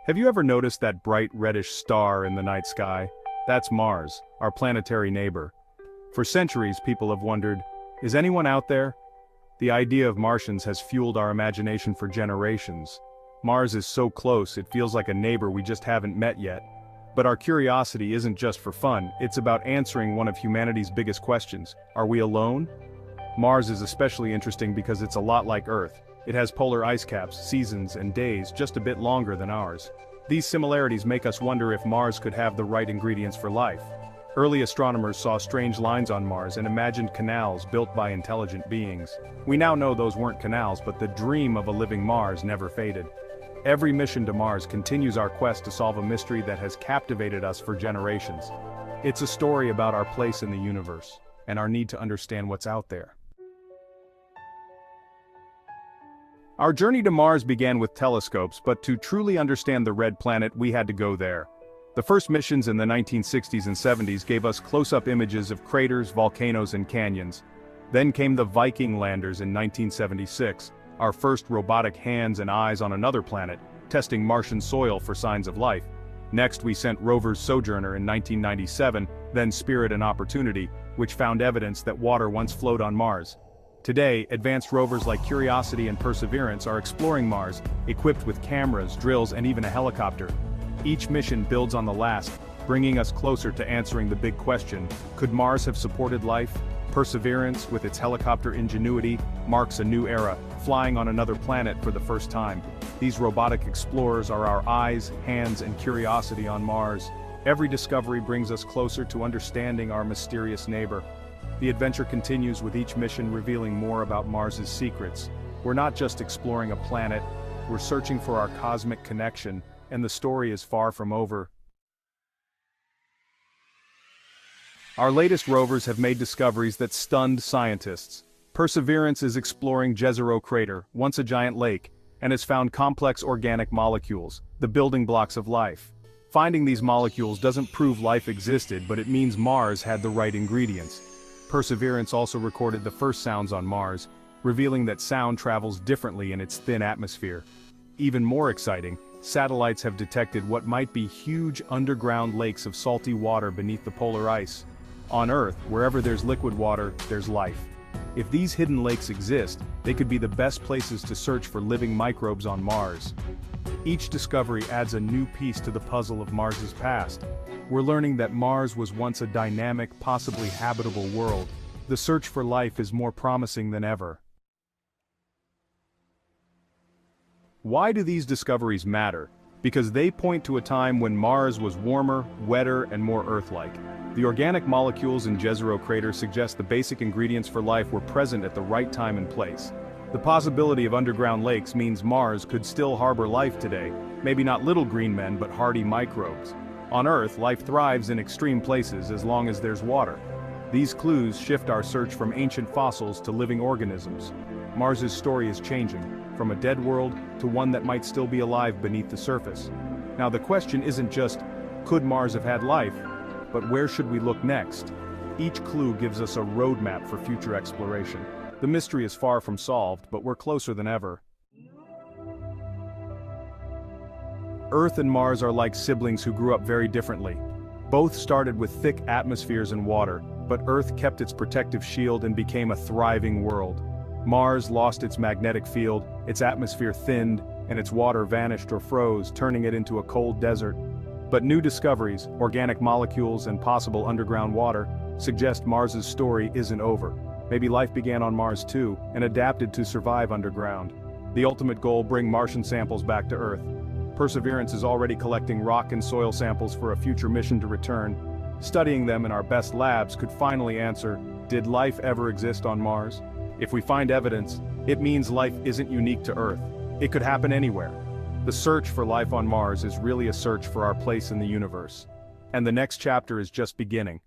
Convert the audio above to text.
Have you ever noticed that bright reddish star in the night sky? That's Mars, our planetary neighbor. For centuries, people have wondered, is anyone out there? The idea of Martians has fueled our imagination for generations. Mars is so close, it feels like a neighbor we just haven't met yet. But our curiosity isn't just for fun, it's about answering one of humanity's biggest questions. Are we alone? Mars is especially interesting because it's a lot like Earth. It has polar ice caps, seasons, and days just a bit longer than ours. These similarities make us wonder if Mars could have the right ingredients for life. Early astronomers saw strange lines on Mars and imagined canals built by intelligent beings. We now know those weren't canals, but the dream of a living Mars never faded. Every mission to Mars continues our quest to solve a mystery that has captivated us for generations. It's a story about our place in the universe, and our need to understand what's out there. Our journey to Mars began with telescopes, but to truly understand the red planet we had to go there. The first missions in the 1960s and 70s gave us close-up images of craters, volcanoes and canyons. Then came the Viking landers in 1976, our first robotic hands and eyes on another planet, testing Martian soil for signs of life. Next we sent rovers Sojourner in 1997, then Spirit and Opportunity, which found evidence that water once flowed on Mars. Today, advanced rovers like Curiosity and Perseverance are exploring Mars, equipped with cameras, drills, and even a helicopter. Each mission builds on the last, bringing us closer to answering the big question, could Mars have supported life? Perseverance, with its helicopter ingenuity, marks a new era, flying on another planet for the first time. These robotic explorers are our eyes, hands, and curiosity on Mars. Every discovery brings us closer to understanding our mysterious neighbor. The adventure continues with each mission revealing more about Mars's secrets. We're not just exploring a planet, we're searching for our cosmic connection, and the story is far from over. Our latest rovers have made discoveries that stunned scientists. Perseverance is exploring Jezero Crater, once a giant lake, and has found complex organic molecules, the building blocks of life. Finding these molecules doesn't prove life existed, but it means Mars had the right ingredients. Perseverance also recorded the first sounds on Mars, revealing that sound travels differently in its thin atmosphere. Even more exciting, satellites have detected what might be huge underground lakes of salty water beneath the polar ice. On Earth, wherever there's liquid water, there's life. If these hidden lakes exist, they could be the best places to search for living microbes on Mars. Each discovery adds a new piece to the puzzle of Mars's past. We're learning that Mars was once a dynamic, possibly habitable world. The search for life is more promising than ever. Why do these discoveries matter? Because they point to a time when Mars was warmer, wetter, and more Earth-like. The organic molecules in Jezero Crater suggest the basic ingredients for life were present at the right time and place. The possibility of underground lakes means Mars could still harbor life today, maybe not little green men but hardy microbes. On Earth, life thrives in extreme places as long as there's water. These clues shift our search from ancient fossils to living organisms. Mars's story is changing, from a dead world to one that might still be alive beneath the surface. Now the question isn't just, could Mars have had life, but where should we look next? Each clue gives us a roadmap for future exploration. The mystery is far from solved, but we're closer than ever. Earth and Mars are like siblings who grew up very differently. Both started with thick atmospheres and water, but Earth kept its protective shield and became a thriving world. Mars lost its magnetic field, its atmosphere thinned, and its water vanished or froze, turning it into a cold desert. But new discoveries, organic molecules and possible underground water, suggest Mars's story isn't over. Maybe life began on Mars too, and adapted to survive underground. The ultimate goal: bring Martian samples back to Earth. Perseverance is already collecting rock and soil samples for a future mission to return. Studying them in our best labs could finally answer, did life ever exist on Mars? If we find evidence, it means life isn't unique to Earth. It could happen anywhere. The search for life on Mars is really a search for our place in the universe. And the next chapter is just beginning.